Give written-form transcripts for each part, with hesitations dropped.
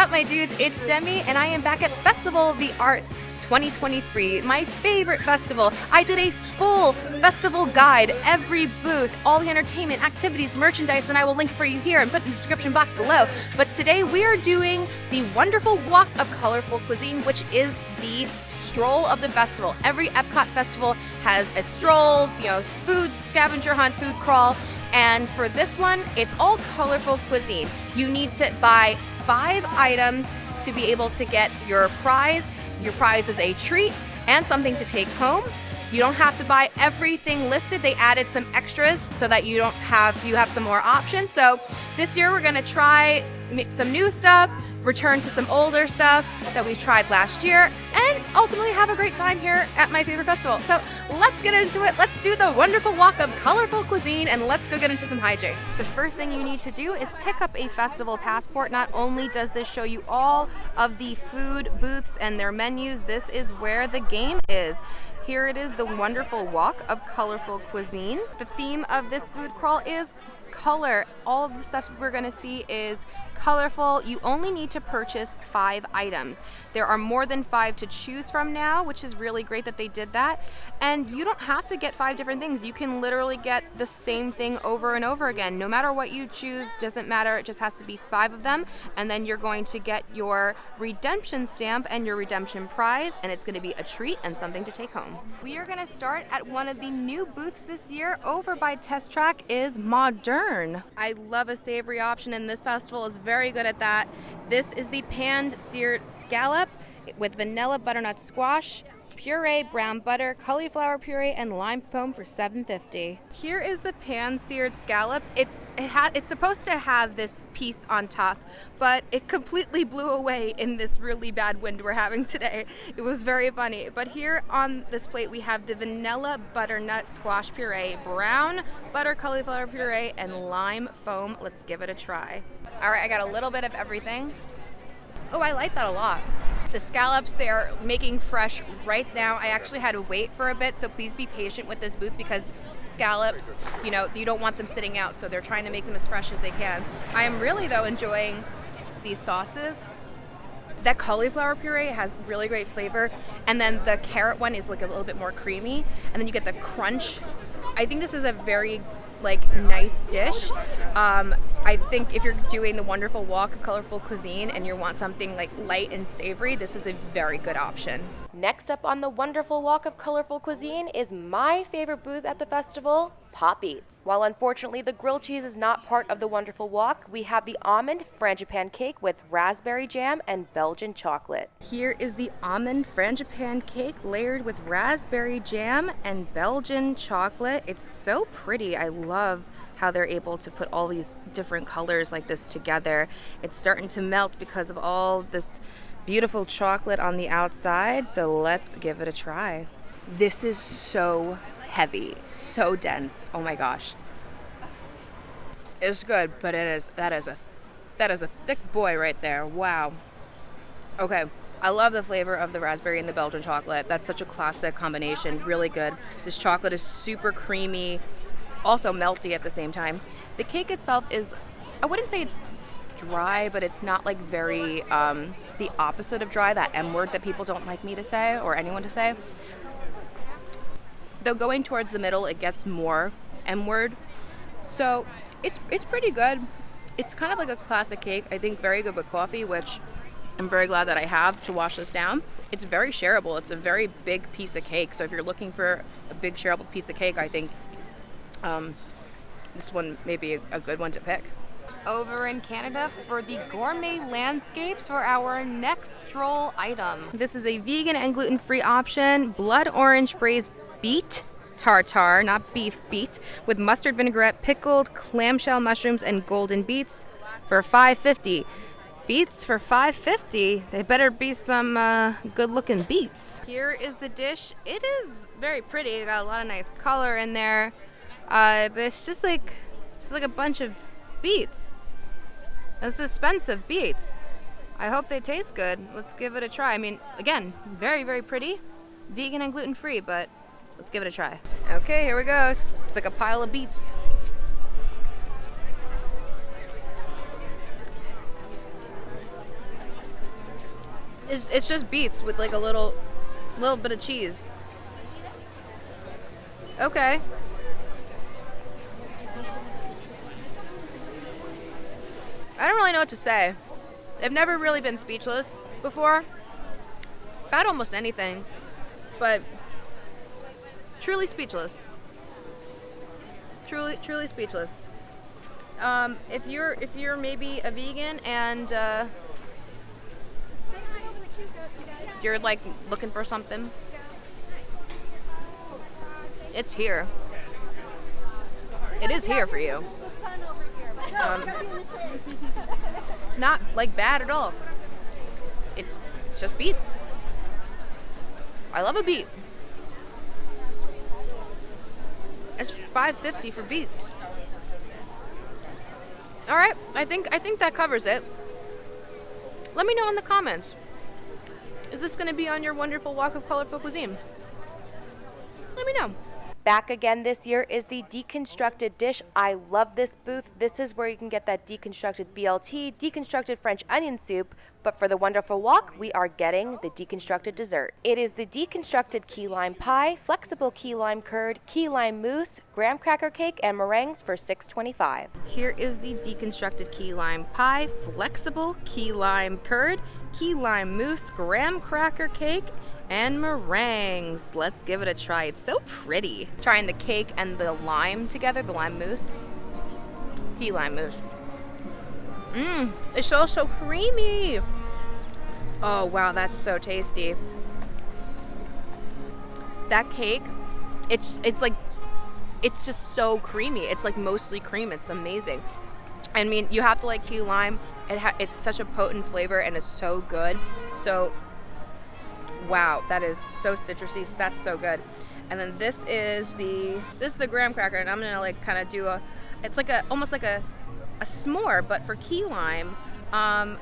up, my dudes? It's Demi, and I am back at Festival of the Arts 2023, my favorite festival. I did a full festival guide, every booth, all the entertainment, activities, merchandise, and I will link for you here and put in the description box below. But today we are doing the wonderful Walk of Colorful Cuisine, which is the stroll of the festival. Every Epcot festival has a stroll, food scavenger hunt, food crawl. And for this one, it's all colorful cuisine. You need to buy 5 items to be able to get your prize. Your prize is a treat and something to take home. You don't have to buy everything listed. They added some extras so that you have some more options. So this year we're gonna try some new stuff, return to some older stuff that we tried last year, and ultimately have a great time here at my favorite festival. So let's get into it. Let's do the wonderful Walk of Colorful Cuisine, and let's go get into some hijinks. The first thing you need to do is pick up a festival passport. Not only does this show you all of the food booths and their menus, this is where the game is. Here it is, the wonderful Walk of Colorful Cuisine. The theme of this food crawl is color. All of the stuff we're gonna see is colorful. You only need to purchase 5 items. There are more than 5 to choose from now, which is really great that they did that. And you don't have to get 5 different things. You can literally get the same thing over and over again. No matter what you choose, doesn't matter. It just has to be 5 of them. And then you're going to get your redemption stamp and your redemption prize, and it's gonna be a treat and something to take home. We are gonna start at one of the new booths this year. Over by Test Track is Modern. I love a savory option, and this festival is very good at that. This is the panned seared scallop with vanilla butternut squash, puree, brown butter, cauliflower puree, and lime foam for $7.50. Here is the pan seared scallop. It's supposed to have this piece on top, but it completely blew away in this really bad wind we're having today. It was very funny. But here on this plate we have the vanilla butternut squash puree, brown butter cauliflower puree, and lime foam. Let's give it a try. All right, I got a little bit of everything. Oh, I like that a lot. The scallops, they are making fresh right now. I actually had to wait for a bit, so please be patient with this booth because scallops, you don't want them sitting out, so they're trying to make them as fresh as they can. I am really, though, enjoying these sauces. That cauliflower puree has really great flavor, and then the carrot one is like a little bit more creamy, and then you get the crunch. I think this is a very nice dish. I think if you're doing the wonderful Walk of Colorful Cuisine and you want something light and savory, this is a very good option. Next up on the wonderful Walk of Colorful Cuisine is my favorite booth at the festival, Beets. While unfortunately the grilled cheese is not part of the wonderful walk, we have the almond Frangipan cake with raspberry jam and Belgian chocolate. Here is the almond Frangipan cake layered with raspberry jam and Belgian chocolate. It's so pretty. I love how they're able to put all these different colors like this together. It's starting to melt because of all this beautiful chocolate on the outside, so let's give it a try. This is so heavy, so dense. Oh my gosh. It's good, but that is a thick boy right there. Wow. Okay. I love the flavor of the raspberry and the Belgian chocolate. That's such a classic combination. Really good. This chocolate is super creamy, also melty at the same time. The cake itself is, I wouldn't say it's dry, but it's not very the opposite of dry, that M word that people don't like me to say or anyone to say. Though going towards the middle, it gets more M word. So it's pretty good. It's kind of like a classic cake. I think very good with coffee, which I'm very glad that I have to wash this down. It's very shareable. It's a very big piece of cake. So if you're looking for a big shareable piece of cake, I think this one may be a good one to pick. Over in Canada for the gourmet landscapes for our next stroll item. This is a vegan and gluten-free option, blood orange braised beet tartare, not beef, beet, with mustard vinaigrette, pickled clamshell mushrooms, and golden beets for $5.50. Beets for $5.50. They better be some good-looking beets. Here is the dish. It is very pretty. It got a lot of nice color in there, but it's just like a bunch of beets. A suspense of beets. I hope they taste good. Let's give it a try. I mean, again, very, very pretty. Vegan and gluten-free, but let's give it a try. Okay, here we go. It's like a pile of beets. It's just beets with like a little bit of cheese. Okay. I don't really know what to say. I've never really been speechless before. I've had almost anything, but truly speechless. Truly speechless. If you're maybe a vegan and you're like looking for something, it's here. It is here for you. It's not like bad at all. It's just beets. I love a beet. It's $5.50 for beets. All right, I think that covers it. Let me know in the comments. Is this going to be on your wonderful walk of colorful cuisine? Let me know. Back again this year is the Deconstructed dish. I love this booth. This is where you can get that deconstructed BLT, deconstructed French onion soup, but for the wonderful walk, we are getting the deconstructed dessert. It is the deconstructed key lime pie, flexible key lime curd, key lime mousse, graham cracker cake, and meringues for $6.25. Here is the deconstructed key lime pie, flexible key lime curd, key lime mousse, graham cracker cake, and meringues. Let's give it a try. It's so pretty. Trying the cake and the lime together, the lime mousse. Key lime mousse. It's so creamy. Oh wow, that's so tasty. That cake, it's just so creamy. It's like mostly cream. It's amazing. I mean, you have to like key lime. It's such a potent flavor and it's so good. So wow, that is so citrusy. That's so good. And then this is the graham cracker, and I'm gonna like kind of do it's like almost like a s'more, but for key lime. And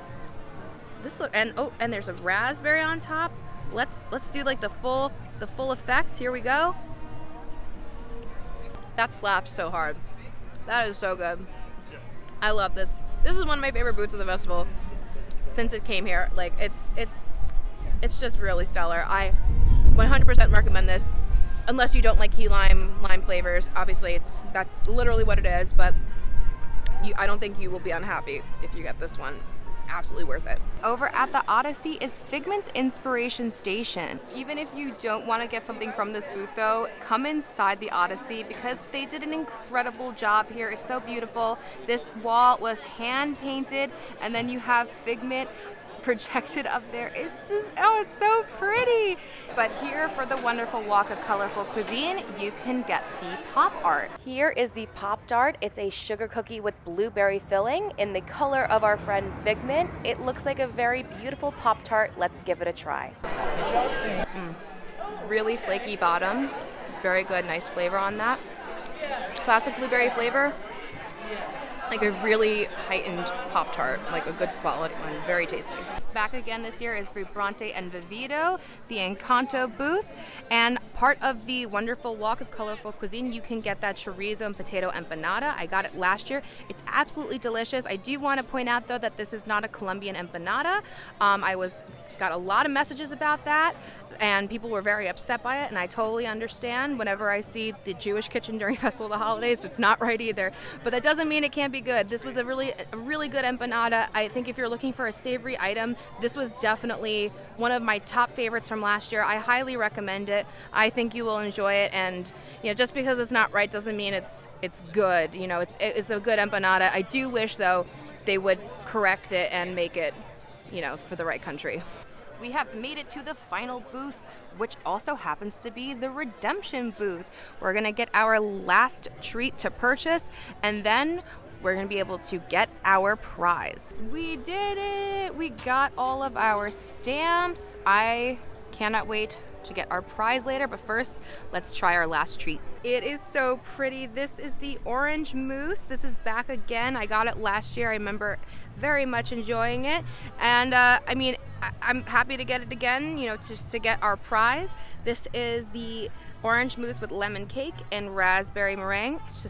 there's a raspberry on top. Let's do like the full effect. Here we go. That slaps so hard. That is so good. I love this. This is one of my favorite booths of the festival since it came here. Like it's just really stellar. I 100% recommend this, unless you don't like key lime flavors. Obviously, that's literally what it is. But I don't think you will be unhappy if you get this one. Absolutely worth it. Over at the Odyssey is Figment's Inspiration Station. Even if you don't want to get something from this booth though, come inside the Odyssey because they did an incredible job here. It's so beautiful. This wall was hand painted, and then you have Figment projected up there. It's just, oh, it's so pretty. But here for the wonderful walk of colorful cuisine, you can get the pop art. Here is the Pop Tart. It's a sugar cookie with blueberry filling in the color of our friend Figment. It looks like a very beautiful Pop Tart. Let's give it a try. Really flaky bottom. Very good, nice flavor on that. Classic blueberry flavor. Like a really heightened Pop-Tart, like a good quality one, very tasty. Back again this year is Fruit Bronte and Vivido, the Encanto booth, and part of the wonderful walk of colorful cuisine, you can get that chorizo and potato empanada. I got it last year. It's absolutely delicious. I do want to point out though that this is not a Colombian empanada. Got a lot of messages about that, and people were very upset by it, and I totally understand. Whenever I see the Jewish kitchen during Festival of the Holidays, it's not right either. But that doesn't mean it can't be good. This was a really good empanada. I think if you're looking for a savory item, this was definitely one of my top favorites from last year. I highly recommend it. I think you will enjoy it, and just because it's not right doesn't mean it's good. It's a good empanada. I do wish though they would correct it and make it for the right country. We have made it to the final booth, which also happens to be the redemption booth. We're gonna get our last treat to purchase, and then we're gonna be able to get our prize. We did it! We got all of our stamps. I cannot wait to get our prize later, but first, let's try our last treat. It is so pretty. This is the orange mousse. This is back again. I got it last year. I remember very much enjoying it. And I'm happy to get it again, just to get our prize. This is the orange mousse with lemon cake and raspberry meringue. It's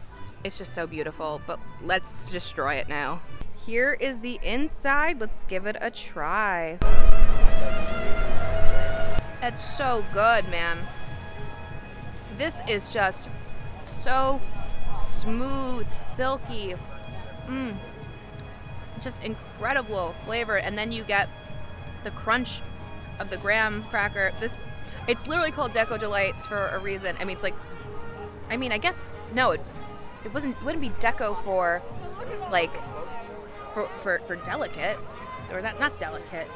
just so beautiful, but let's destroy it now. Here is the inside. Let's give it a try. It's so good, man. This is just so smooth, silky. Just incredible flavor. And then you get the crunch of the graham cracker. It's literally called Deco Delights for a reason. I mean, it's like, I guess, no, it wouldn't be Deco for like, for delicate, or that, not delicate.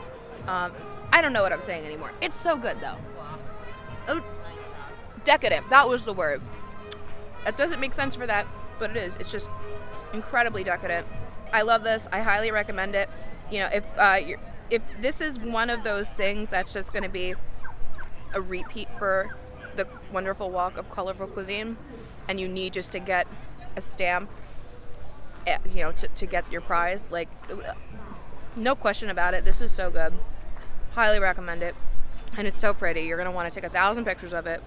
I don't know what I'm saying anymore. It's so good though. Oh, decadent, that was the word. It doesn't make sense for that, but it is. It's just incredibly decadent. I love this. I highly recommend it. You know, if this is one of those things that's just going to be a repeat for the wonderful walk of colorful cuisine, and you need just to get a stamp, you know, to get your prize, like, no question about it. This is so good. Highly recommend it. And it's so pretty. You're going to want to take 1,000 pictures of it.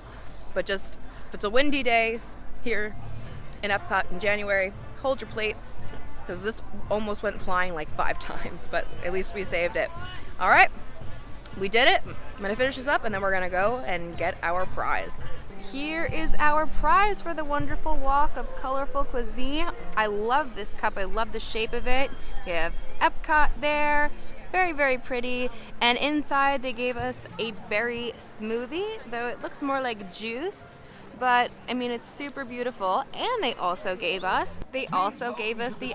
But just, if it's a windy day here in Epcot in January, hold your plates, because this almost went flying like 5 times, but at least we saved it. All right, we did it. I'm going to finish this up, and then we're going to go and get our prize. Here is our prize for the wonderful walk of colorful cuisine. I love this cup. I love the shape of it. You have Epcot there. Very, very pretty. And inside they gave us a berry smoothie, though it looks more like juice. But I mean, it's super beautiful. And they also gave us the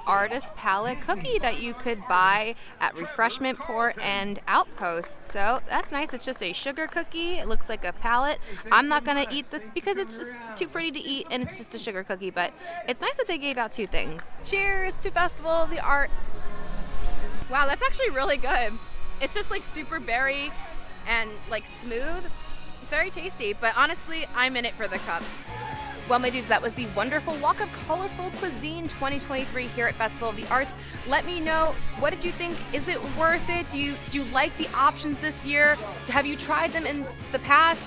artist palette cookie that you could buy at Refreshment Port and Outpost. So that's nice. It's just a sugar cookie. It looks like a palette. I'm not gonna eat this because it's just too pretty to eat, and it's just a sugar cookie. But it's nice that they gave out 2 things. Cheers to Festival of the Arts. Wow, that's actually really good. It's just like super berry and like smooth. Very tasty, but honestly, I'm in it for the cup. Well, my dudes, that was the wonderful Walk of Colorful Cuisine 2023 here at Festival of the Arts. Let me know, what did you think? Is it worth it? Do you like the options this year? Have you tried them in the past?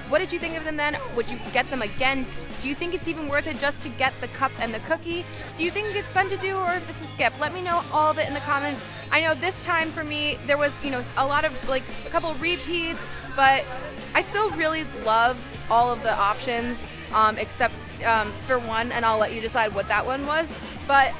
What did you think of them then? Would you get them again? Do you think it's even worth it just to get the cup and the cookie? Do you think it's fun to do, or if it's a skip? Let me know all of it in the comments. I know this time for me, there was, you know, a lot of, like, a couple of repeats, but I still really love all of the options, except for one, and I'll let you decide what that one was. But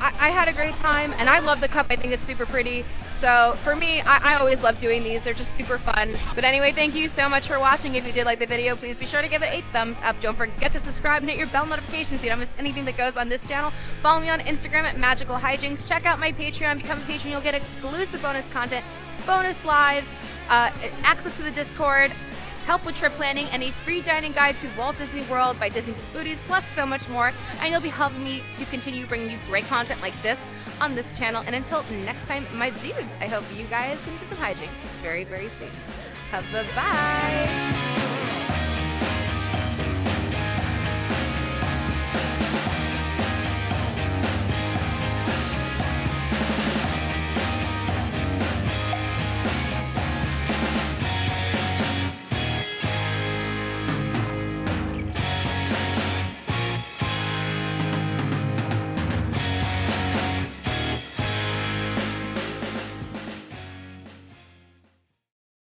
I had a great time, and I love the cup. I think it's super pretty. So for me, I always love doing these. They're just super fun. But anyway, thank you so much for watching. If you did like the video, please be sure to give it a thumbs up. Don't forget to subscribe and hit your bell notification so you don't miss anything that goes on this channel. Follow me on Instagram at Magical Hijinx. Check out my Patreon. Become a patron. You'll get exclusive bonus content, bonus lives, access to the Discord, help with trip planning, and a free dining guide to Walt Disney World by Disney Foodies, plus so much more. And you'll be helping me to continue bringing you great content like this on this channel. And until next time, my dudes, I hope you guys can do some hijinks very, very soon. Bye-bye.